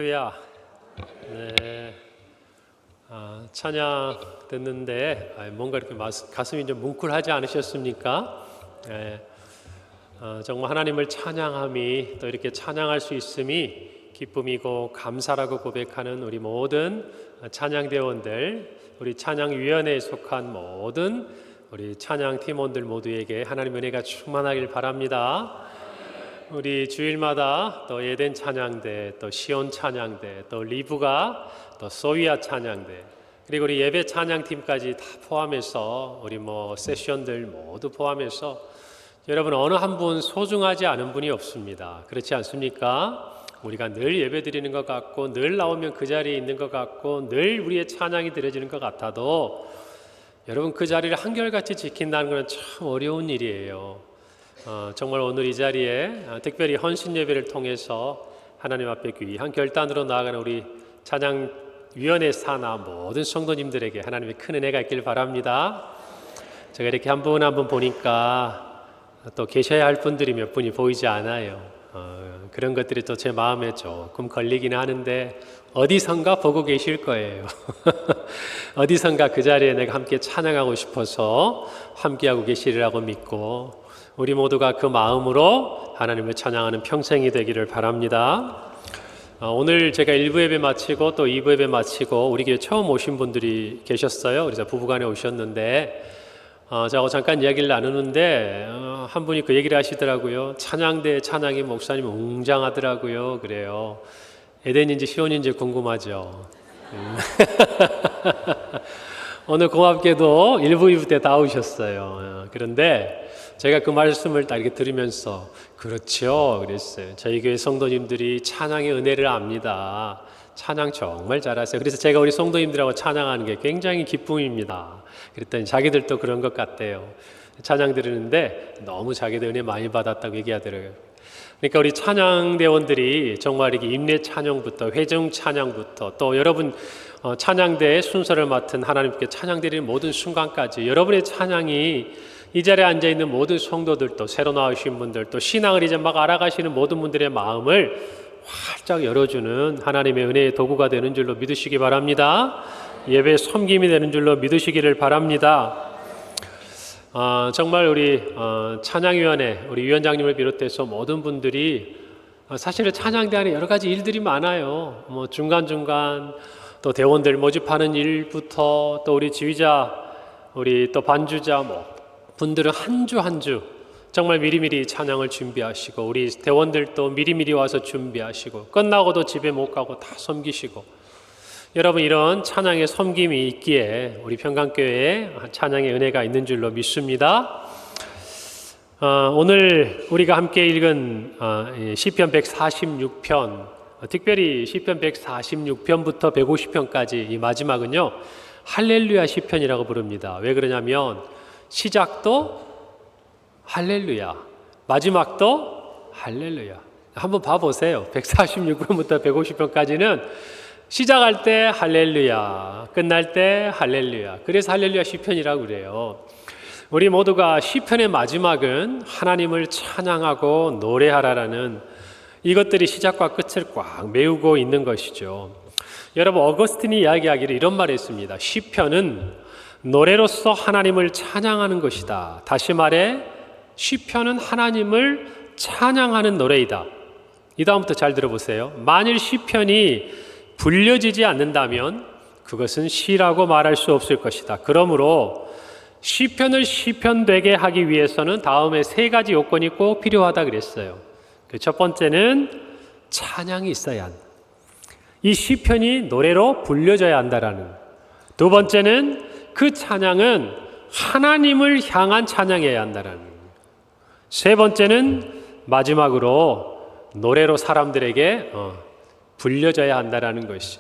할렐루야. 네. 찬양 듣는데 뭔가 이렇게 가슴이 좀 뭉클하지 않으셨습니까? 네. 정말 하나님을 찬양함이 또 이렇게 찬양할 수 있음이 기쁨이고 감사라고 고백하는 우리 모든 찬양대원들, 우리 찬양위원회에 속한 모든 우리 찬양 팀원들 모두에게 하나님 은혜가 충만하길 바랍니다. 우리 주일마다 또 에덴 찬양대, 또 시온 찬양대, 또 리브가, 또 소위아 찬양대, 그리고 우리 예배 찬양팀까지 다 포함해서 우리 세션들 모두 포함해서 여러분 어느 한 분 소중하지 않은 분이 없습니다. 그렇지 않습니까? 우리가 늘 예배 드리는 것 같고 늘 나오면 그 자리에 있는 것 같고 늘 우리의 찬양이 드려지는 것 같아도 여러분 그 자리를 한결같이 지킨다는 것은 참 어려운 일이에요. 정말 오늘 이 자리에 특별히 헌신 예배를 통해서 하나님 앞에 귀한 결단으로 나아가는 우리 찬양위원회 산하 모든 성도님들에게 하나님의 큰 은혜가 있길 바랍니다. 제가 이렇게 한 분 한 분 보니까 또 계셔야 할 분들이 몇 분이 보이지 않아요. 그런 것들이 또 제 마음에 조금 걸리긴 하는데 어디선가 보고 계실 거예요. 어디선가 그 자리에 내가 함께 찬양하고 싶어서 함께하고 계시리라고 믿고 우리 모두가 그 마음으로 하나님을 찬양하는 평생이 되기를 바랍니다. 오늘 제가 1부 예배 마치고 또 2부 예배 마치고 우리 교회 처음 오신 분들이 계셨어요. 그래서 부부간에 오셨는데 저하고 잠깐 이야기를 나누는데 한 분이 그 얘기를 하시더라고요. 찬양대 찬양이 목사님 웅장하더라고요. 그래요. 에덴인지 시온인지 궁금하죠. 오늘 고맙게도 1부 2부 때 다 오셨어요. 그런데 제가 그 말씀을 딱 이렇게 들으면서 그렇죠 그랬어요. 저희 교회 성도님들이 찬양의 은혜를 압니다. 찬양 정말 잘하세요. 그래서 제가 우리 성도님들하고 찬양하는 게 굉장히 기쁨입니다. 그랬더니 자기들도 그런 것 같대요. 찬양 들으는데 너무 자기들 은혜 많이 받았다고 얘기하더라고요. 그러니까 우리 찬양대원들이 정말 이렇게 임례 찬양부터 회중 찬양부터 또 여러분 찬양대의 순서를 맡은 하나님께 찬양드리는 모든 순간까지 여러분의 찬양이 이 자리에 앉아있는 모든 성도들도 새로 나오신 분들 또 신앙을 이제 막 알아가시는 모든 분들의 마음을 활짝 열어주는 하나님의 은혜의 도구가 되는 줄로 믿으시기 바랍니다. 예배 섬김이 되는 줄로 믿으시기를 바랍니다. 정말 우리 찬양위원회 우리 위원장님을 비롯해서 모든 분들이 사실은 찬양대 안에 여러 가지 일들이 많아요. 중간중간 또 대원들 모집하는 일부터 또 우리 지휘자 우리 또 반주자 분들은 한 주 한 주 정말 미리미리 찬양을 준비하시고 우리 대원들도 미리미리 와서 준비하시고 끝나고도 집에 못 가고 다 섬기시고 여러분 이런 찬양의 섬김이 있기에 우리 평강교회에 찬양의 은혜가 있는 줄로 믿습니다. 오늘 우리가 함께 읽은 시편 146편 특별히 시편 146편부터 150편까지 이 마지막은요 할렐루야 시편이라고 부릅니다. 왜 그러냐면 시작도 할렐루야, 마지막도 할렐루야. 한번 봐보세요. 146편부터 150편까지는 시작할 때 할렐루야, 끝날 때 할렐루야. 그래서 할렐루야 시편이라고 그래요. 우리 모두가 시편의 마지막은 하나님을 찬양하고 노래하라라는 이것들이 시작과 끝을 꽉 메우고 있는 것이죠. 여러분 어거스틴이 이야기하기를 이런 말을 했습니다. 시편은 노래로서 하나님을 찬양하는 것이다. 다시 말해 시편은 하나님을 찬양하는 노래이다. 이 다음부터 잘 들어보세요. 만일 시편이 불려지지 않는다면 그것은 시라고 말할 수 없을 것이다. 그러므로 시편을 시편되게 하기 위해서는 다음에 세 가지 요건이 꼭 필요하다 그랬어요. 첫 번째는 찬양이 있어야 한다. 이 시편이 노래로 불려져야 한다라는. 두 번째는 그 찬양은 하나님을 향한 찬양이어야 한다는. 세 번째는 마지막으로 노래로 사람들에게 불려져야 한다는 것이.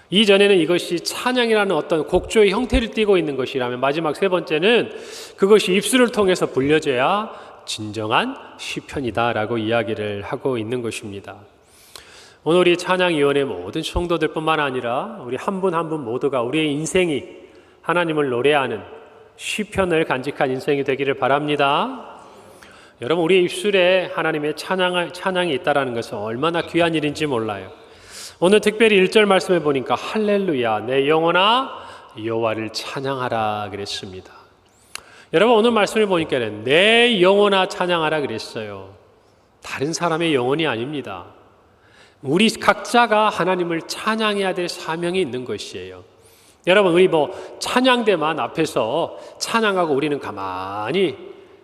이전에는 이것이 찬양이라는 어떤 곡조의 형태를 띠고 있는 것이라면 마지막 세 번째는 그것이 입술을 통해서 불려져야 진정한 시편이다라고 이야기를 하고 있는 것입니다. 오늘 우리 찬양위원회 모든 성도들뿐만 아니라 우리 한 분 한 분 모두가 우리의 인생이 하나님을 노래하는 시편을 간직한 인생이 되기를 바랍니다. 여러분 우리의 입술에 하나님의 찬양이 있다는 것은 얼마나 귀한 일인지 몰라요. 오늘 특별히 1절 말씀에 보니까 할렐루야 내 영혼아 여호와를 찬양하라 그랬습니다. 여러분 오늘 말씀을 보니까 내 영혼아 찬양하라 그랬어요. 다른 사람의 영혼이 아닙니다. 우리 각자가 하나님을 찬양해야 될 사명이 있는 것이에요. 여러분 우리 찬양대만 앞에서 찬양하고 우리는 가만히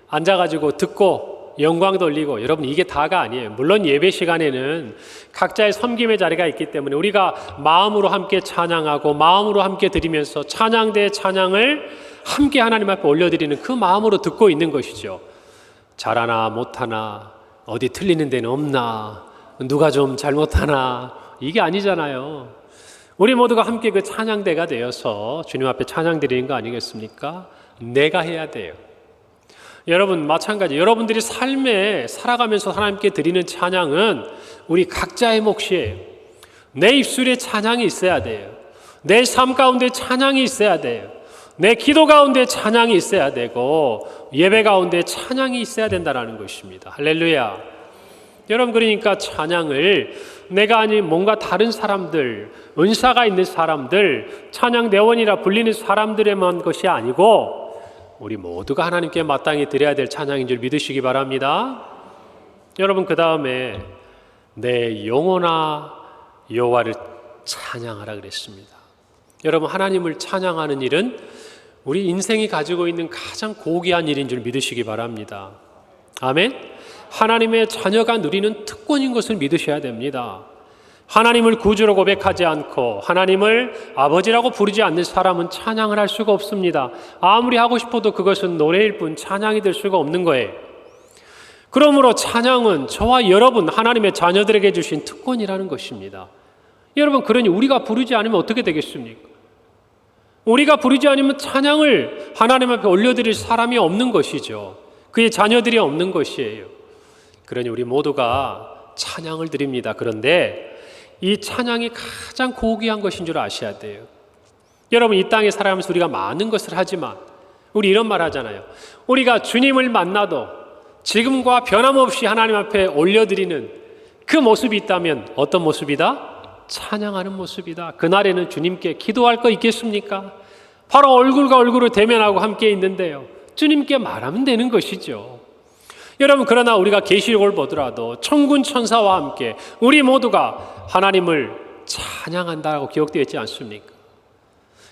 앉아가지고 듣고 영광 돌리고, 여러분 이게 다가 아니에요. 물론 예배 시간에는 각자의 섬김의 자리가 있기 때문에 우리가 마음으로 함께 찬양하고 마음으로 함께 드리면서 찬양대의 찬양을 함께 하나님 앞에 올려드리는 그 마음으로 듣고 있는 것이죠. 잘하나 못하나 어디 틀리는 데는 없나 누가 좀 잘못하나 이게 아니잖아요. 우리 모두가 함께 그 찬양대가 되어서 주님 앞에 찬양 드리는 거 아니겠습니까? 내가 해야 돼요. 여러분 마찬가지, 여러분들이 삶에 살아가면서 하나님께 드리는 찬양은 우리 각자의 몫이에요. 내 입술에 찬양이 있어야 돼요. 내 삶 가운데 찬양이 있어야 돼요. 내 기도 가운데 찬양이 있어야 되고 예배 가운데 찬양이 있어야 된다는 것입니다. 할렐루야. 여러분 그러니까 찬양을 내가 아닌 뭔가 다른 사람들, 은사가 있는 사람들, 찬양 대원이라 불리는 사람들에만 것이 아니고 우리 모두가 하나님께 마땅히 드려야 될 찬양인 줄 믿으시기 바랍니다. 여러분 그 다음에 내 영혼아 여호와를 찬양하라 그랬습니다. 여러분 하나님을 찬양하는 일은 우리 인생이 가지고 있는 가장 고귀한 일인 줄 믿으시기 바랍니다. 아멘. 하나님의 자녀가 누리는 특권인 것을 믿으셔야 됩니다. 하나님을 구주로 고백하지 않고 하나님을 아버지라고 부르지 않는 사람은 찬양을 할 수가 없습니다. 아무리 하고 싶어도 그것은 노래일 뿐 찬양이 될 수가 없는 거예요. 그러므로 찬양은 저와 여러분 하나님의 자녀들에게 주신 특권이라는 것입니다. 여러분 그러니 우리가 부르지 않으면 어떻게 되겠습니까? 우리가 부르지 않으면 찬양을 하나님 앞에 올려드릴 사람이 없는 것이죠. 그의 자녀들이 없는 것이에요. 그러니 우리 모두가 찬양을 드립니다. 그런데 이 찬양이 가장 고귀한 것인 줄 아셔야 돼요. 여러분 이 땅에 살아가면서 우리가 많은 것을 하지만 우리 이런 말 하잖아요. 우리가 주님을 만나도 지금과 변함없이 하나님 앞에 올려드리는 그 모습이 있다면 어떤 모습이다? 찬양하는 모습이다. 그날에는 주님께 기도할 거 있겠습니까? 바로 얼굴과 얼굴을 대면하고 함께 있는데요. 주님께 말하면 되는 것이죠. 여러분 그러나 우리가 계시록을 보더라도 천군 천사와 함께 우리 모두가 하나님을 찬양한다고 기록되어 있지 않습니까?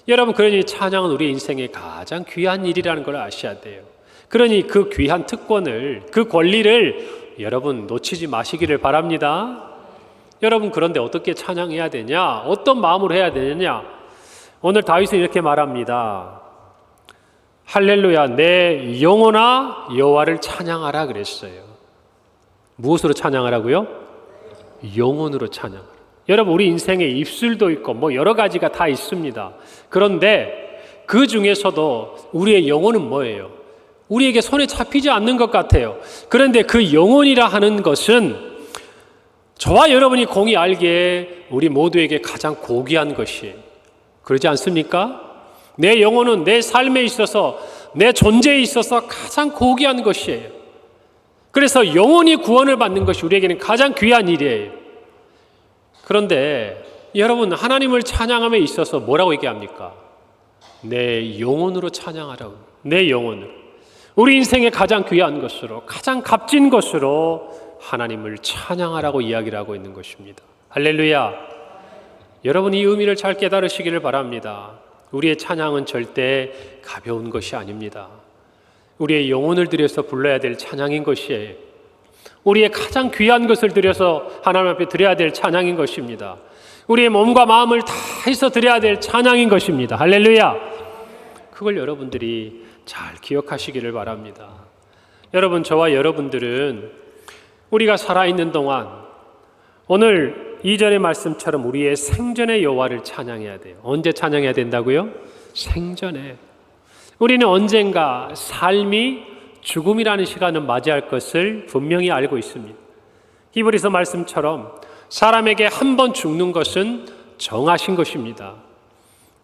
여러분 그러니 찬양은 우리 인생의 가장 귀한 일이라는 걸 아셔야 돼요. 그러니 그 귀한 특권을, 그 권리를 여러분 놓치지 마시기를 바랍니다. 여러분 그런데 어떻게 찬양해야 되냐? 어떤 마음으로 해야 되느냐? 오늘 다윗은 이렇게 말합니다. 할렐루야 내 영혼아 여호와를 찬양하라 그랬어요. 무엇으로 찬양하라고요? 영혼으로 찬양. 여러분 우리 인생에 입술도 있고 여러 가지가 다 있습니다. 그런데 그 중에서도 우리의 영혼은 뭐예요? 우리에게 손에 잡히지 않는 것 같아요. 그런데 그 영혼이라 하는 것은 저와 여러분이 공히 알기에 우리 모두에게 가장 고귀한 것이에요. 그러지 않습니까? 내 영혼은 내 삶에 있어서 내 존재에 있어서 가장 고귀한 것이에요. 그래서 영혼이 구원을 받는 것이 우리에게는 가장 귀한 일이에요. 그런데 여러분 하나님을 찬양함에 있어서 뭐라고 얘기합니까? 내 영혼으로 찬양하라고. 내 영혼으로. 우리 인생의 가장 귀한 것으로, 가장 값진 것으로 하나님을 찬양하라고 이야기를 하고 있는 것입니다. 할렐루야. 여러분 이 의미를 잘 깨달으시기를 바랍니다. 우리의 찬양은 절대 가벼운 것이 아닙니다. 우리의 영혼을 들여서 불러야 될 찬양인 것이에요. 우리의 가장 귀한 것을 들여서 하나님 앞에 드려야 될 찬양인 것입니다. 우리의 몸과 마음을 다해서 드려야 될 찬양인 것입니다. 할렐루야. 그걸 여러분들이 잘 기억하시기를 바랍니다. 여러분 저와 여러분들은 우리가 살아있는 동안 오늘 2절의 말씀처럼 우리의 생전의 여호와를 찬양해야 돼요. 언제 찬양해야 된다고요? 생전에. 우리는 언젠가 삶이 죽음이라는 시간을 맞이할 것을 분명히 알고 있습니다. 히브리서 말씀처럼 사람에게 한 번 죽는 것은 정하신 것입니다.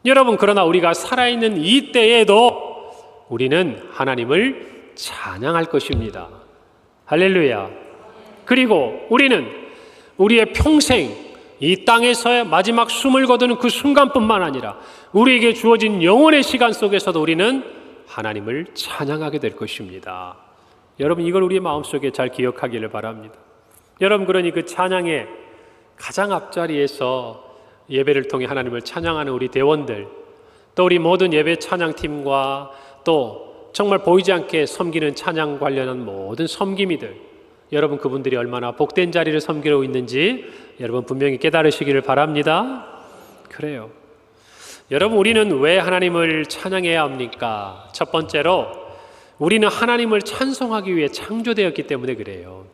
여러분 그러나 우리가 살아있는 이 때에도 우리는 하나님을 찬양할 것입니다. 할렐루야. 그리고 우리는 우리의 평생 이 땅에서의 마지막 숨을 거두는 그 순간뿐만 아니라 우리에게 주어진 영원의 시간 속에서도 우리는 하나님을 찬양하게 될 것입니다. 여러분, 이걸 우리의 마음속에 잘 기억하기를 바랍니다. 여러분, 그러니 그 찬양의 가장 앞자리에서 예배를 통해 하나님을 찬양하는 우리 대원들, 또 우리 모든 예배 찬양팀과 또 정말 보이지 않게 섬기는 찬양 관련한 모든 섬김이들, 여러분 그분들이 얼마나 복된 자리를 섬기고 있는지 여러분 분명히 깨달으시기를 바랍니다. 그래요. 여러분, 우리는 왜 하나님을 찬양해야 합니까? 첫 번째로 우리는 하나님을 찬송하기 위해 창조되었기 때문에 그래요.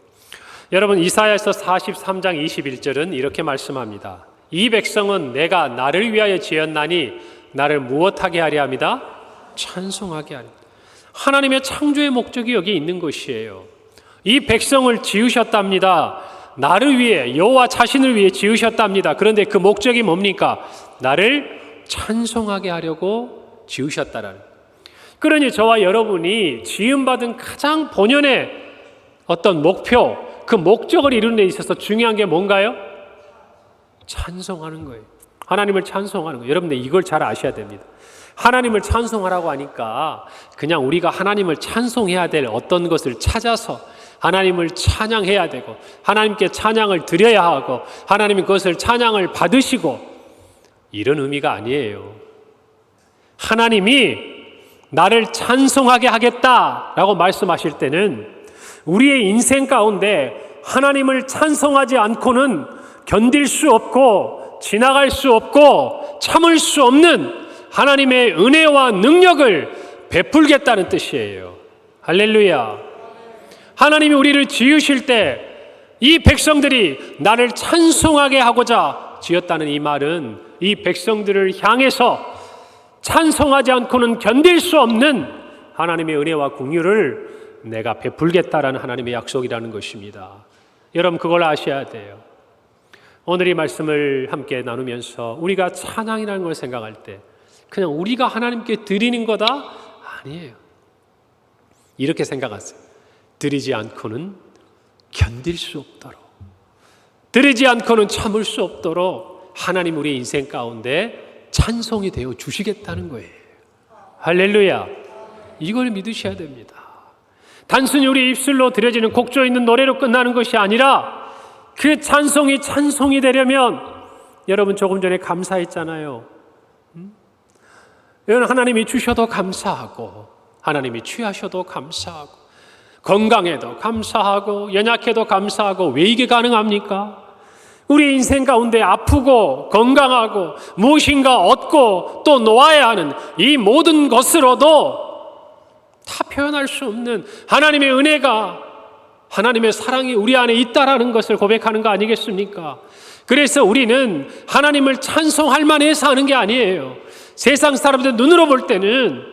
여러분, 이사야서 43장 21절은 이렇게 말씀합니다. 이 백성은 내가 나를 위하여 지었나니 나를 무엇하게 하려 합니다? 찬송하게 하리. 하나님의 창조의 목적이 여기 있는 것이에요. 이 백성을 지으셨답니다. 나를 위해, 여호와 자신을 위해 지으셨답니다. 그런데 그 목적이 뭡니까? 나를 찬송하게 하려고 지으셨다라는. 그러니 저와 여러분이 지음받은 가장 본연의 어떤 목표, 그 목적을 이루는 데 있어서 중요한 게 뭔가요? 찬송하는 거예요. 하나님을 찬송하는 거예요. 여러분들 이걸 잘 아셔야 됩니다. 하나님을 찬송하라고 하니까 그냥 우리가 하나님을 찬송해야 될 어떤 것을 찾아서 하나님을 찬양해야 되고 하나님께 찬양을 드려야 하고 하나님이 그것을 찬양을 받으시고 이런 의미가 아니에요. 하나님이 나를 찬송하게 하겠다라고 말씀하실 때는 우리의 인생 가운데 하나님을 찬송하지 않고는 견딜 수 없고 지나갈 수 없고 참을 수 없는 하나님의 은혜와 능력을 베풀겠다는 뜻이에요. 할렐루야. 하나님이 우리를 지으실 때 이 백성들이 나를 찬송하게 하고자 지었다는 이 말은 이 백성들을 향해서 찬송하지 않고는 견딜 수 없는 하나님의 은혜와 긍휼을 내가 베풀겠다라는 하나님의 약속이라는 것입니다. 여러분, 그걸 아셔야 돼요. 오늘 이 말씀을 함께 나누면서 우리가 찬양이라는 걸 생각할 때 그냥 우리가 하나님께 드리는 거다? 아니에요. 이렇게 생각하세요. 드리지 않고는 견딜 수 없도록, 드리지 않고는 참을 수 없도록 하나님 우리의 인생 가운데 찬송이 되어 주시겠다는 거예요. 할렐루야. 이걸 믿으셔야 됩니다. 단순히 우리 입술로 드려지는 곡조 있는 노래로 끝나는 것이 아니라 그 찬송이 되려면 여러분 조금 전에 감사했잖아요. 여러분, 하나님이 주셔도 감사하고 하나님이 취하셔도 감사하고 건강해도 감사하고 연약해도 감사하고 왜 이게 가능합니까? 우리 인생 가운데 아프고 건강하고 무엇인가 얻고 또 놓아야 하는 이 모든 것으로도 다 표현할 수 없는 하나님의 은혜가, 하나님의 사랑이 우리 안에 있다라는 것을 고백하는 거 아니겠습니까? 그래서 우리는 하나님을 찬송할 만해서 하는 게 아니에요. 세상 사람들 눈으로 볼 때는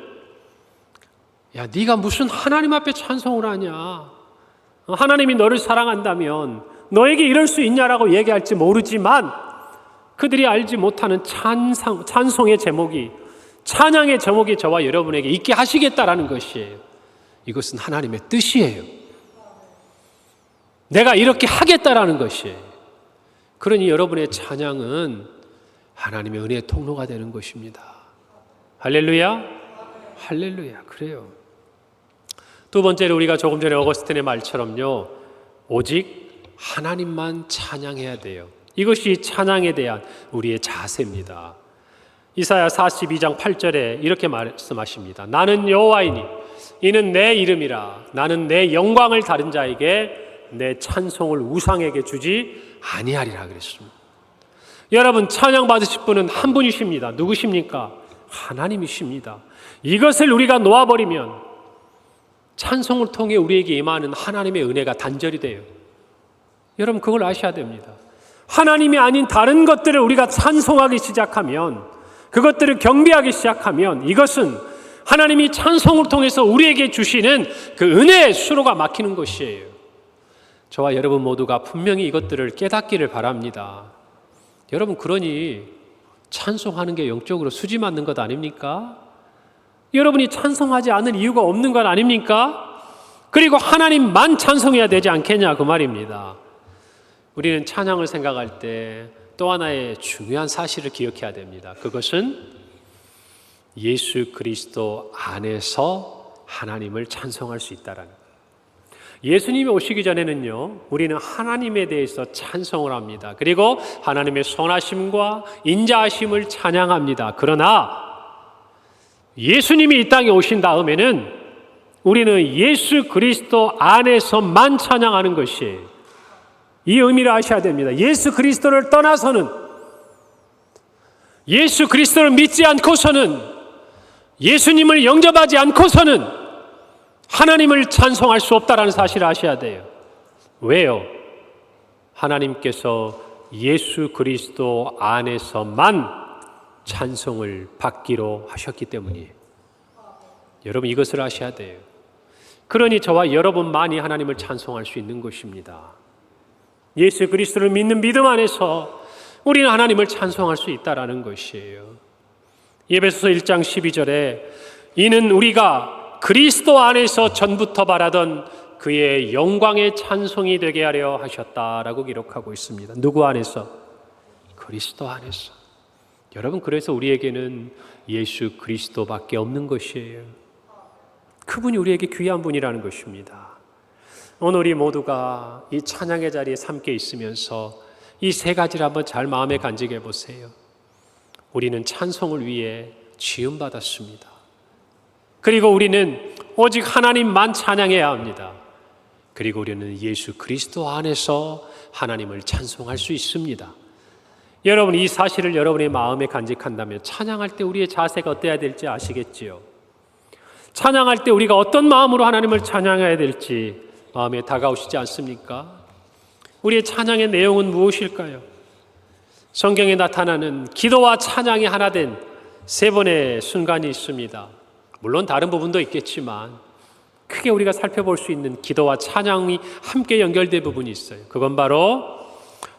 야, 네가 무슨 하나님 앞에 찬송을 하냐? 하나님이 너를 사랑한다면 너에게 이럴 수 있냐라고 얘기할지 모르지만 그들이 알지 못하는 찬송의 제목이, 찬양의 제목이 저와 여러분에게 있게 하시겠다라는 것이에요. 이것은 하나님의 뜻이에요. 내가 이렇게 하겠다라는 것이에요. 그러니 여러분의 찬양은 하나님의 은혜의 통로가 되는 것입니다. 할렐루야. 할렐루야. 그래요. 두 번째로 우리가 조금 전에 어거스틴의 말처럼요, 오직 하나님만 찬양해야 돼요. 이것이 찬양에 대한 우리의 자세입니다. 이사야 42장 8절에 이렇게 말씀하십니다. 나는 여호와이니 이는 내 이름이라. 나는 내 영광을 다른 자에게 내 찬송을 우상에게 주지 아니하리라 그랬습니다. 여러분, 찬양 받으실 분은 한 분이십니다. 누구십니까? 하나님이십니다. 이것을 우리가 놓아버리면 찬송을 통해 우리에게 임하는 하나님의 은혜가 단절이 돼요. 여러분, 그걸 아셔야 됩니다. 하나님이 아닌 다른 것들을 우리가 찬송하기 시작하면, 그것들을 경배하기 시작하면 이것은 하나님이 찬송을 통해서 우리에게 주시는 그 은혜의 수로가 막히는 것이에요. 저와 여러분 모두가 분명히 이것들을 깨닫기를 바랍니다. 여러분, 그러니 찬송하는 게 영적으로 수지 맞는 것 아닙니까? 여러분이 찬송하지 않을 이유가 없는 것 아닙니까? 그리고 하나님만 찬송해야 되지 않겠냐 그 말입니다. 우리는 찬양을 생각할 때 또 하나의 중요한 사실을 기억해야 됩니다. 그것은 예수 그리스도 안에서 하나님을 찬송할 수 있다라는 거예요. 예수님이 오시기 전에는요, 우리는 하나님에 대해서 찬송을 합니다. 그리고 하나님의 선하심과 인자하심을 찬양합니다. 그러나 예수님이 이 땅에 오신 다음에는 우리는 예수 그리스도 안에서만 찬양하는 것이에요. 이 의미를 아셔야 됩니다. 예수 그리스도를 떠나서는, 예수 그리스도를 믿지 않고서는, 예수님을 영접하지 않고서는 하나님을 찬송할 수 없다는 사실을 아셔야 돼요. 왜요? 하나님께서 예수 그리스도 안에서만 찬송을 받기로 하셨기 때문이에요. 여러분, 이것을 아셔야 돼요. 그러니 저와 여러분만이 하나님을 찬송할 수 있는 것입니다. 예수 그리스도를 믿는 믿음 안에서 우리는 하나님을 찬송할 수 있다라는 것이에요. 에베소서 1장 12절에 이는 우리가 그리스도 안에서 전부터 바라던 그의 영광의 찬송이 되게 하려 하셨다라고 기록하고 있습니다. 누구 안에서? 그리스도 안에서. 여러분, 그래서 우리에게는 예수 그리스도밖에 없는 것이에요. 그분이 우리에게 귀한 분이라는 것입니다. 오늘 우리 모두가 이 찬양의 자리에 함께 있으면서 이 세 가지를 한번 잘 마음에 간직해 보세요. 우리는 찬송을 위해 지음받았습니다. 그리고 우리는 오직 하나님만 찬양해야 합니다. 그리고 우리는 예수 그리스도 안에서 하나님을 찬송할 수 있습니다. 여러분, 이 사실을 여러분의 마음에 간직한다면 찬양할 때 우리의 자세가 어때야 될지 아시겠지요? 찬양할 때 우리가 어떤 마음으로 하나님을 찬양해야 될지 마음에 다가오시지 않습니까? 우리의 찬양의 내용은 무엇일까요? 성경에 나타나는 기도와 찬양이 하나 된 세 번의 순간이 있습니다. 물론 다른 부분도 있겠지만 크게 우리가 살펴볼 수 있는 기도와 찬양이 함께 연결된 부분이 있어요. 그건 바로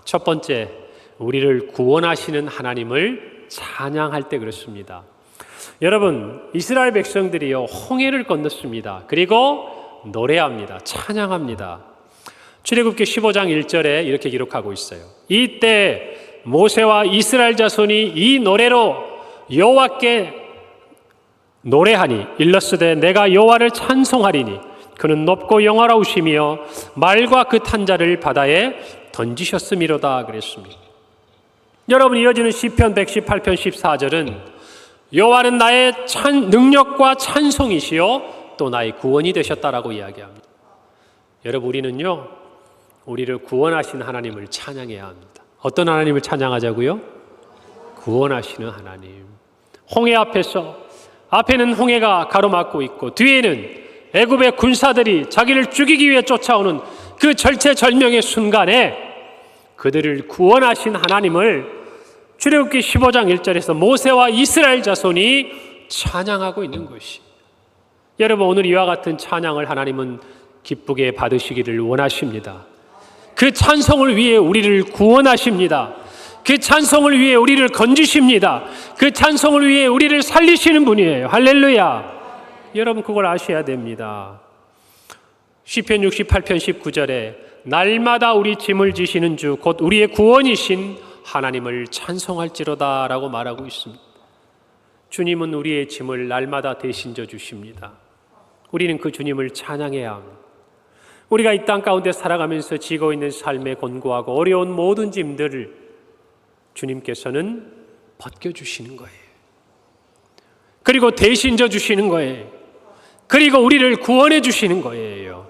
첫 번째, 우리를 구원하시는 하나님을 찬양할 때 그렇습니다. 여러분, 이스라엘 백성들이요, 홍해를 건넜습니다. 그리고 노래합니다. 찬양합니다. 출애굽기 15장 1절에 이렇게 기록하고 있어요. 이때 모세와 이스라엘 자손이 이 노래로 여호와께 노래하니 일러스되 내가 여호와를 찬송하리니 그는 높고 영화로우시며 말과 그 탄자를 바다에 던지셨음이로다 그랬습니다. 여러분, 이어지는 시편 118편 14절은 여호와는 나의 능력과 찬송이시요 또 나의 구원이 되셨다라고 이야기합니다. 여러분, 우리는요, 우리를 구원하신 하나님을 찬양해야 합니다. 어떤 하나님을 찬양하자고요? 구원하시는 하나님. 홍해 앞에는 홍해가 가로막고 있고 뒤에는 애굽의 군사들이 자기를 죽이기 위해 쫓아오는 그 절체절명의 순간에 그들을 구원하신 하나님을 출애굽기 15장 1절에서 모세와 이스라엘 자손이 찬양하고 있는 것이. 여러분, 오늘 이와 같은 찬양을 하나님은 기쁘게 받으시기를 원하십니다. 그 찬송을 위해 우리를 구원하십니다. 그 찬송을 위해 우리를 건지십니다. 그 찬송을 위해 우리를 살리시는 분이에요. 할렐루야. 여러분, 그걸 아셔야 됩니다. 시편 68편 19절에 날마다 우리 짐을 지시는 주 곧 우리의 구원이신 하나님을 찬송할지로다 라고 말하고 있습니다. 주님은 우리의 짐을 날마다 대신 져 주십니다. 우리는 그 주님을 찬양해야 합니다. 우리가 이 땅 가운데 살아가면서 지고 있는 삶에 곤고하고 어려운 모든 짐들을 주님께서는 벗겨주시는 거예요. 그리고 대신 져 주시는 거예요. 그리고 우리를 구원해 주시는 거예요.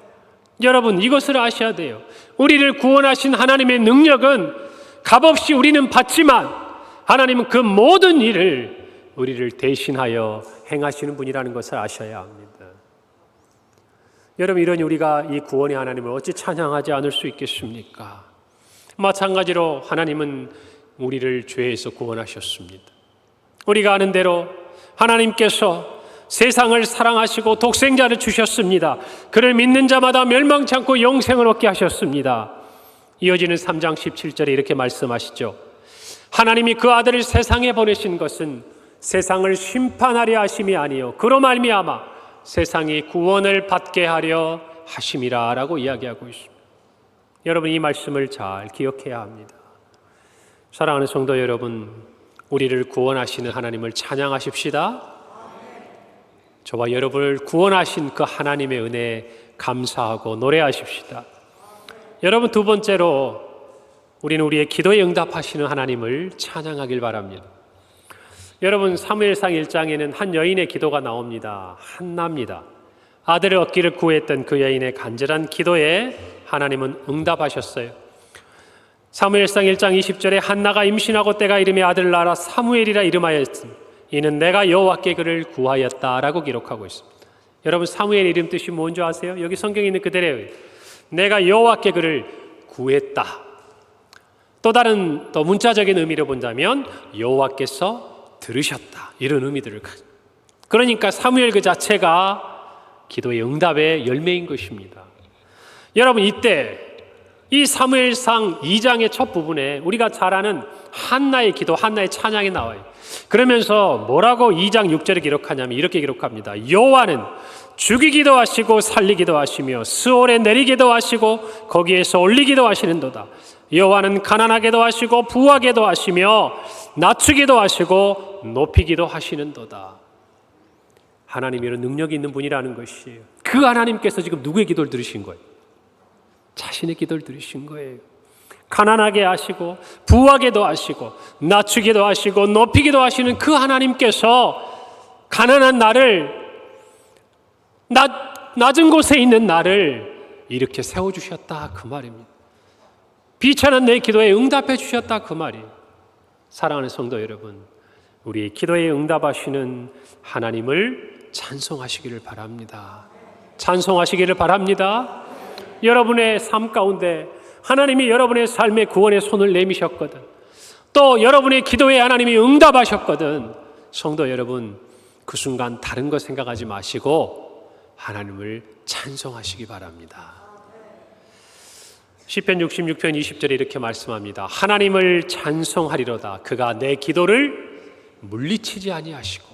여러분, 이것을 아셔야 돼요. 우리를 구원하신 하나님의 능력은 값없이 우리는 받지만 하나님은 그 모든 일을 우리를 대신하여 행하시는 분이라는 것을 아셔야 합니다. 여러분, 이러니 우리가 이 구원의 하나님을 어찌 찬양하지 않을 수 있겠습니까? 마찬가지로 하나님은 우리를 죄에서 구원하셨습니다. 우리가 아는 대로 하나님께서 세상을 사랑하시고 독생자를 주셨습니다. 그를 믿는 자마다 멸망치 않고 영생을 얻게 하셨습니다. 이어지는 3장 17절에 이렇게 말씀하시죠. 하나님이 그 아들을 세상에 보내신 것은 세상을 심판하려 하심이 아니요 그로 말미암아 세상이 구원을 받게 하려 하심이라 라고 이야기하고 있습니다. 여러분, 이 말씀을 잘 기억해야 합니다. 사랑하는 성도 여러분, 우리를 구원하시는 하나님을 찬양하십시다. 저와 여러분을 구원하신 그 하나님의 은혜에 감사하고 노래하십시다. 여러분, 두 번째로 우리는 우리의 기도에 응답하시는 하나님을 찬양하길 바랍니다. 여러분, 사무엘상 1장에는 한 여인의 기도가 나옵니다. 한나입니다. 아들을 얻기를 구했던 그 여인의 간절한 기도에 하나님은 응답하셨어요. 사무엘상 1장 20절에 한나가 임신하고 때가 이름에 아들을 낳아 사무엘이라 이름하였으니 이는 내가 여호와께 그를 구하였다라고 기록하고 있습니다. 여러분, 사무엘 이름 뜻이 뭔지 아세요? 여기 성경에 있는 그대로예요. 내가 여호와께 그를 구했다. 또 다른 문자적인 의미로 본다면 여호와께서 들으셨다, 이런 의미들을 가지고, 그러니까 사무엘 그 자체가 기도의 응답의 열매인 것입니다. 여러분, 이때 이 사무엘상 2장의 첫 부분에 우리가 잘 아는 한나의 기도, 한나의 찬양이 나와요. 그러면서 뭐라고 2장 6절에 기록하냐면 이렇게 기록합니다. 여호와는 죽이기도 하시고 살리기도 하시며 스올에 내리기도 하시고 거기에서 올리기도 하시는도다. 여호와는 가난하게도 하시고 부하게도 하시며 낮추기도 하시고 높이기도 하시는도다. 하나님이 이런 능력이 있는 분이라는 것이에요. 그 하나님께서 지금 누구의 기도를 들으신 거예요? 자신의 기도를 들으신 거예요. 가난하게 하시고 부하게도 하시고 낮추기도 하시고 높이기도 하시는 그 하나님께서 가난한 나를, 낮은 곳에 있는 나를 이렇게 세워주셨다, 그 말입니다. 비천한 내 기도에 응답해 주셨다, 그 말이에요. 사랑하는 성도 여러분, 우리의 기도에 응답하시는 하나님을 찬송하시기를 바랍니다. 찬송하시기를 바랍니다. 여러분의 삶 가운데 하나님이 여러분의 삶의 구원의 손을 내미셨거든, 또 여러분의 기도에 하나님이 응답하셨거든, 성도 여러분, 그 순간 다른 거 생각하지 마시고 하나님을 찬송하시기 바랍니다. 시편 66편 20절에 이렇게 말씀합니다. 하나님을 찬송하리로다. 그가 내 기도를 물리치지 아니하시고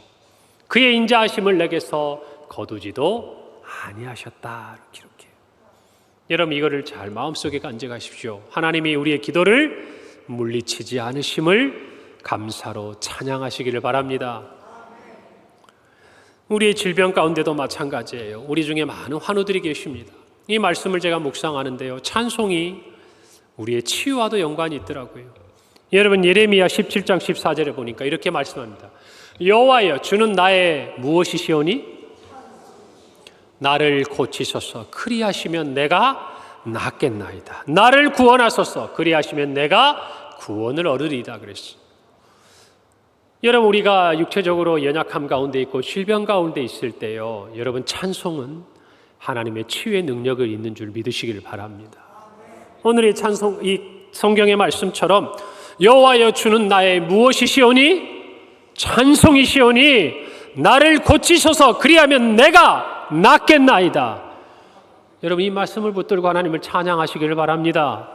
그의 인자하심을 내게서 거두지도 아니하셨다. 이렇게. 여러분, 이거를 잘 마음속에 간직하십시오. 하나님이 우리의 기도를 물리치지 않으심을 감사로 찬양하시기를 바랍니다. 우리의 질병 가운데도 마찬가지예요. 우리 중에 많은 환우들이 계십니다. 이 말씀을 제가 묵상하는데요, 찬송이 우리의 치유와도 연관이 있더라고요. 여러분, 예레미야 17장 14절에 보니까 이렇게 말씀합니다. 여호와여, 주는 나의 무엇이시오니? 나를 고치소서. 그리하시면 내가 낫겠나이다. 나를 구원하소서. 그리하시면 내가 구원을 얻으리이다 그랬어요. 여러분, 우리가 육체적으로 연약함 가운데 있고 질병 가운데 있을 때요, 여러분, 찬송은 하나님의 치유의 능력을 있는 줄 믿으시길 바랍니다. 오늘의 찬송, 이 성경의 말씀처럼 여호와여, 주는 나의 무엇이시오니? 찬송이시오니 나를 고치소서. 그리하면 내가 낫겠나이다. 여러분, 이 말씀을 붙들고 하나님을 찬양하시기를 바랍니다.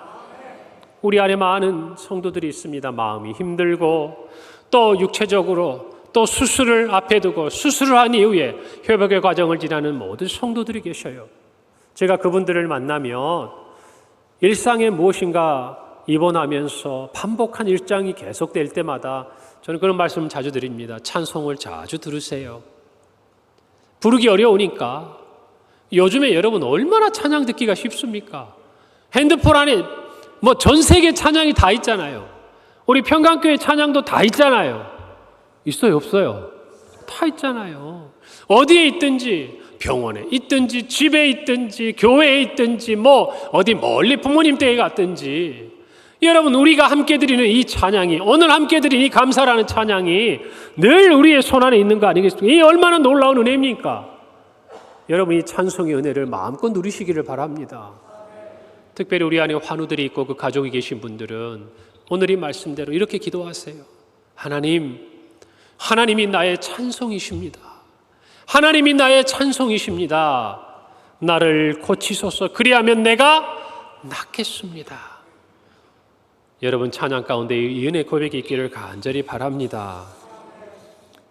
우리 안에 많은 성도들이 있습니다. 마음이 힘들고 또 육체적으로 또 수술을 앞에 두고 수술을 한 이후에 회복의 과정을 지나는 모든 성도들이 계셔요. 제가 그분들을 만나면 일상에 무엇인가 입원하면서 반복한 일상이 계속될 때마다 저는 그런 말씀을 자주 드립니다. 찬송을 자주 들으세요. 부르기 어려우니까. 요즘에 여러분 얼마나 찬양 듣기가 쉽습니까? 핸드폰 안에 전 세계 찬양이 다 있잖아요. 우리 평강교회 찬양도 다 있잖아요. 있어요, 없어요? 다 있잖아요. 어디에 있든지, 병원에 있든지, 집에 있든지, 교회에 있든지, 어디 멀리 부모님 댁에 갔든지, 여러분, 우리가 함께 드리는 이 찬양이, 오늘 함께 드린 이 감사라는 찬양이 늘 우리의 손 안에 있는 거 아니겠습니까? 이 얼마나 놀라운 은혜입니까? 여러분, 이 찬송의 은혜를 마음껏 누리시기를 바랍니다. 특별히 우리 안에 환우들이 있고 그 가족이 계신 분들은 오늘 이 말씀대로 이렇게 기도하세요. 하나님이 나의 찬송이십니다. 하나님이 나의 찬송이십니다. 나를 고치소서. 그리하면 내가 낫겠습니다. 여러분, 찬양 가운데 이 은혜 고백이 있기를 간절히 바랍니다.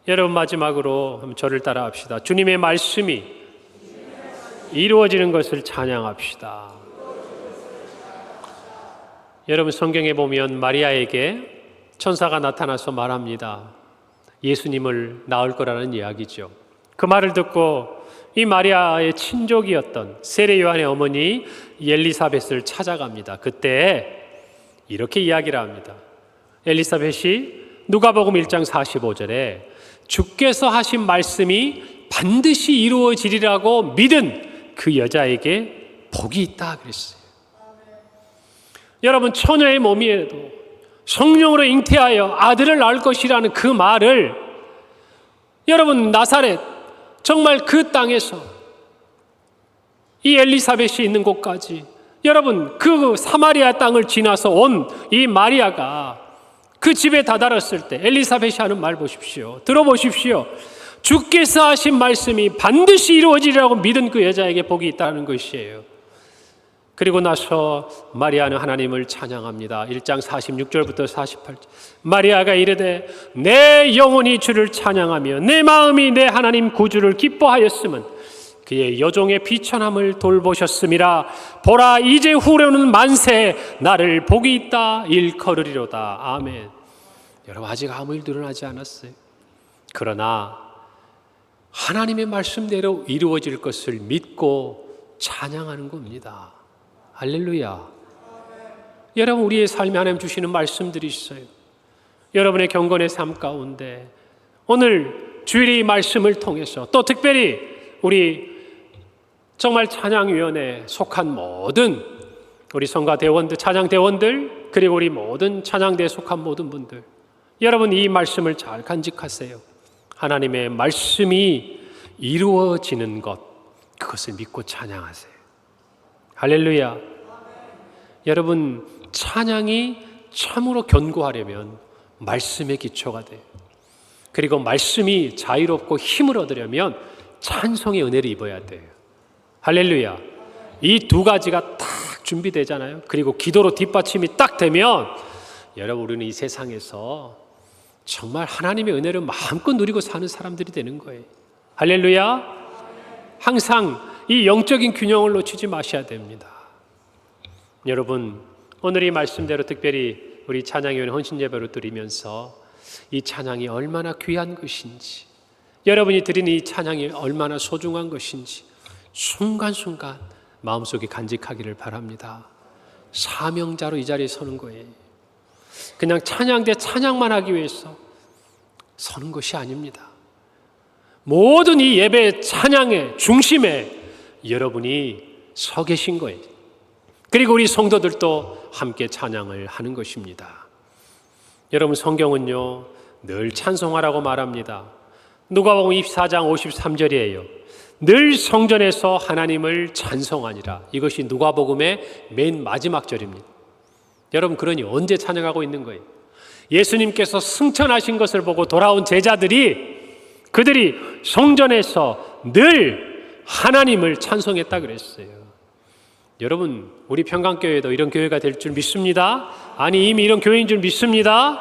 여러분, 마지막으로 저를 따라 합시다. 주님의 말씀이 이루어지는 것을 찬양합시다. 여러분, 성경에 보면 마리아에게 천사가 나타나서 말합니다. 예수님을 낳을 거라는 이야기죠. 그 말을 듣고 이 마리아의 친족이었던 세례 요한의 어머니 엘리사벳을 찾아갑니다. 그때 이렇게 이야기를 합니다. 엘리사벳이 누가복음 1장 45절에 주께서 하신 말씀이 반드시 이루어지리라고 믿은 그 여자에게 복이 있다 그랬어요. 여러분, 처녀의 몸이에도 성령으로 잉태하여 아들을 낳을 것이라는 그 말을 여러분, 나사렛 정말 그 땅에서 이 엘리사벳이 있는 곳까지 여러분, 그 사마리아 땅을 지나서 온 이 마리아가 그 집에 다다랐을 때 엘리사벳이 하는 말 보십시오. 들어보십시오. 주께서 하신 말씀이 반드시 이루어지리라고 믿은 그 여자에게 복이 있다는 것이에요. 그리고 나서 마리아는 하나님을 찬양합니다. 1장 46절부터 48절. 마리아가 이르되 내 영혼이 주를 찬양하며 내 마음이 내 하나님 구주를 기뻐하였음은 그의 여종의 비천함을 돌보셨음이라. 보라, 이제 후로는 만세 나를 복이 있다 일컬으리로다. 아멘. 여러분, 아직 아무 일도 일어나지 않았어요. 그러나 하나님의 말씀대로 이루어질 것을 믿고 찬양하는 겁니다. 할렐루야. 여러분, 우리의 삶에 하나님 주시는 말씀들이 있어요. 여러분의 경건의 삶 가운데 오늘 주일의 말씀을 통해서 또 특별히 우리 정말 찬양위원회에 속한 모든 우리 성가 대원들, 찬양 대원들, 그리고 우리 모든 찬양대에 속한 모든 분들, 여러분 이 말씀을 잘 간직하세요. 하나님의 말씀이 이루어지는 것, 그것을 믿고 찬양하세요. 할렐루야. 여러분, 찬양이 참으로 견고하려면 말씀의 기초가 돼요. 그리고 말씀이 자유롭고 힘을 얻으려면 찬송의 은혜를 입어야 돼요. 할렐루야. 이 두 가지가 딱 준비되잖아요. 그리고 기도로 뒷받침이 딱 되면 여러분, 우리는 이 세상에서 정말 하나님의 은혜를 마음껏 누리고 사는 사람들이 되는 거예요. 할렐루야. 항상 이 영적인 균형을 놓치지 마셔야 됩니다. 여러분, 오늘 이 말씀대로 특별히 우리 찬양위원 헌신예배를 드리면서 이 찬양이 얼마나 귀한 것인지, 여러분이 드리는 이 찬양이 얼마나 소중한 것인지 순간순간 마음속에 간직하기를 바랍니다. 사명자로 이 자리에 서는 거예요. 그냥 찬양대 찬양만 하기 위해서 서는 것이 아닙니다. 모든 이 예배 찬양의 중심에 여러분이 서 계신 거예요. 그리고 우리 성도들도 함께 찬양을 하는 것입니다. 여러분, 성경은요 늘 찬송하라고 말합니다. 누가복음 24장 53절이에요. 늘 성전에서 하나님을 찬송하니라. 이것이 누가복음의 맨 마지막 절입니다. 여러분, 그러니 언제 찬양하고 있는 거예요? 예수님께서 승천하신 것을 보고 돌아온 제자들이 그들이 성전에서 늘 하나님을 찬송했다 그랬어요. 여러분, 우리 평강교회도 이런 교회가 될 줄 믿습니다. 아니, 이미 이런 교회인 줄 믿습니다.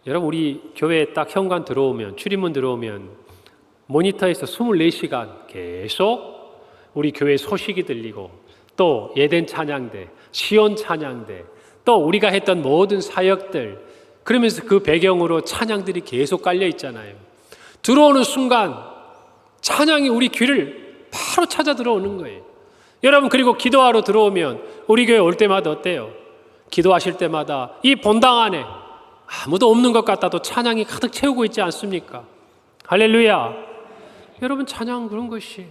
여러분, 우리 교회에 딱 현관 들어오면, 출입문 들어오면 모니터에서 24시간 계속 우리 교회 소식이 들리고, 또 예덴 찬양대, 시온 찬양대, 또 우리가 했던 모든 사역들, 그러면서 그 배경으로 찬양들이 계속 깔려 있잖아요. 들어오는 순간 찬양이 우리 귀를 바로 찾아 들어오는 거예요. 여러분, 그리고 기도하러 들어오면 우리 교회 올 때마다 어때요? 기도하실 때마다 이 본당 안에 아무도 없는 것 같아도 찬양이 가득 채우고 있지 않습니까? 할렐루야. 여러분, 찬양은 그런 것이에요.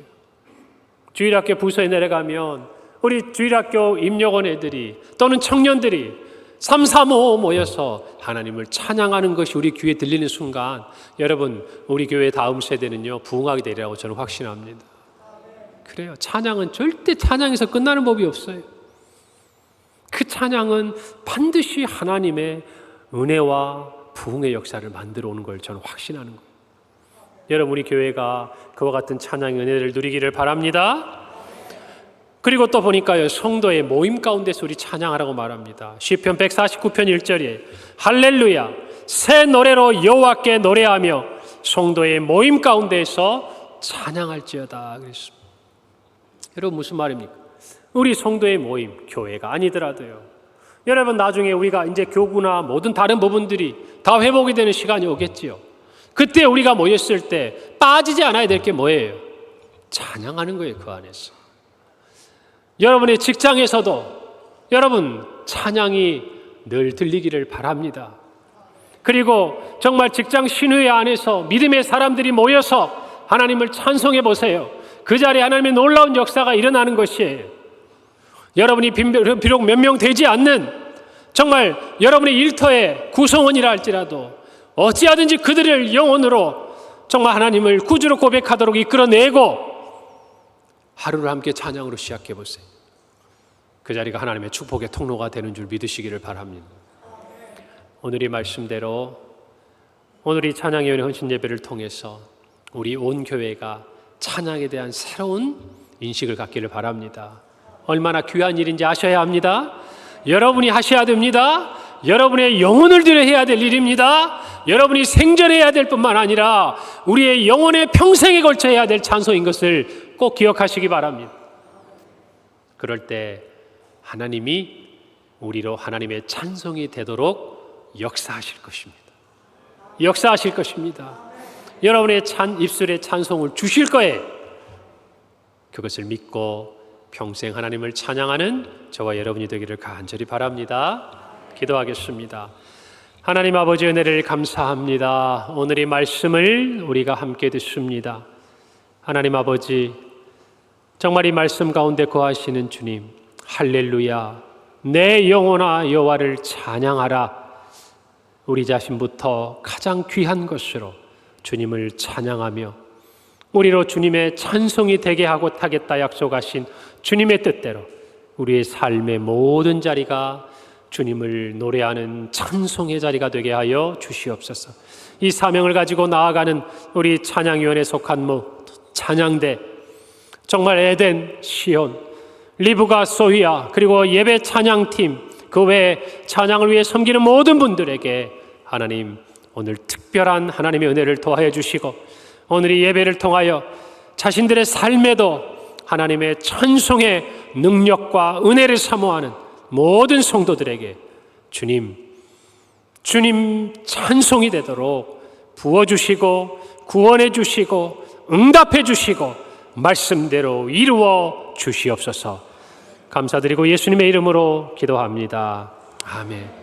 주일학교 부서에 내려가면 우리 주일학교 임역원 애들이 또는 청년들이 3, 4, 5 모여서 하나님을 찬양하는 것이 우리 귀에 들리는 순간, 여러분, 우리 교회 다음 세대는요 부흥하게 되리라고 저는 확신합니다. 그래요. 찬양은 절대 찬양에서 끝나는 법이 없어요. 그 찬양은 반드시 하나님의 은혜와 부흥의 역사를 만들어 오는 걸 저는 확신하는 거예요. 여러분, 우리 교회가 그와 같은 찬양의 은혜를 누리기를 바랍니다. 그리고 또 보니까요, 성도의 모임 가운데서 우리 찬양하라고 말합니다. 시편 149편 1절에 할렐루야, 새 노래로 여호와께 노래하며 성도의 모임 가운데서 찬양할지어다 그랬습니다. 여러분, 무슨 말입니까? 우리 성도의 모임, 교회가 아니더라도요, 여러분, 나중에 우리가 이제 교구나 모든 다른 부분들이 다 회복이 되는 시간이 오겠지요. 그때 우리가 모였을 때 빠지지 않아야 될 게 뭐예요? 찬양하는 거예요. 그 안에서 여러분의 직장에서도 여러분 찬양이 늘 들리기를 바랍니다. 그리고 정말 직장 신회 안에서 믿음의 사람들이 모여서 하나님을 찬송해 보세요. 그 자리에 하나님의 놀라운 역사가 일어나는 것이에요. 여러분이 비록 몇 명 되지 않는 정말 여러분의 일터의 구성원이라 할지라도 어찌하든지 그들을 영혼으로 정말 하나님을 구주로 고백하도록 이끌어내고 하루를 함께 찬양으로 시작해 보세요. 그 자리가 하나님의 축복의 통로가 되는 줄 믿으시기를 바랍니다. 오늘 이 말씀대로 오늘 이 찬양위원회 헌신 예배를 통해서 우리 온 교회가 찬양에 대한 새로운 인식을 갖기를 바랍니다. 얼마나 귀한 일인지 아셔야 합니다. 여러분이 하셔야 됩니다. 여러분의 영혼을 들여 해야 될 일입니다. 여러분이 생전해야 될 뿐만 아니라 우리의 영혼의 평생에 걸쳐 해야 될 찬송인 것을 꼭 기억하시기 바랍니다. 그럴 때 하나님이 우리로 하나님의 찬송이 되도록 역사하실 것입니다. 역사하실 것입니다. 여러분의 입술에 찬송을 주실 거예요. 그것을 믿고 평생 하나님을 찬양하는 저와 여러분이 되기를 간절히 바랍니다. 기도하겠습니다. 하나님 아버지, 은혜를 감사합니다. 오늘 이 말씀을 우리가 함께 듣습니다. 하나님 아버지, 정말 이 말씀 가운데 거하시는 주님, 할렐루야, 내 영혼아 여호와를 찬양하라. 우리 자신부터 가장 귀한 것으로 주님을 찬양하며 우리로 주님의 찬송이 되게 하고 타겠다 약속하신 주님의 뜻대로 우리의 삶의 모든 자리가 주님을 노래하는 찬송의 자리가 되게 하여 주시옵소서. 이 사명을 가지고 나아가는 우리 찬양위원회에 속한 찬양대, 정말 에덴, 시온, 리브가, 소희야, 그리고 예배 찬양팀, 그 외에 찬양을 위해 섬기는 모든 분들에게 하나님 오늘 특별한 하나님의 은혜를 더하여 주시고 오늘 이 예배를 통하여 자신들의 삶에도 하나님의 찬송의 능력과 은혜를 사모하는 모든 성도들에게 주님 찬송이 되도록 부어주시고 구원해 주시고 응답해 주시고 말씀대로 이루어 주시옵소서. 감사드리고 예수님의 이름으로 기도합니다. 아멘.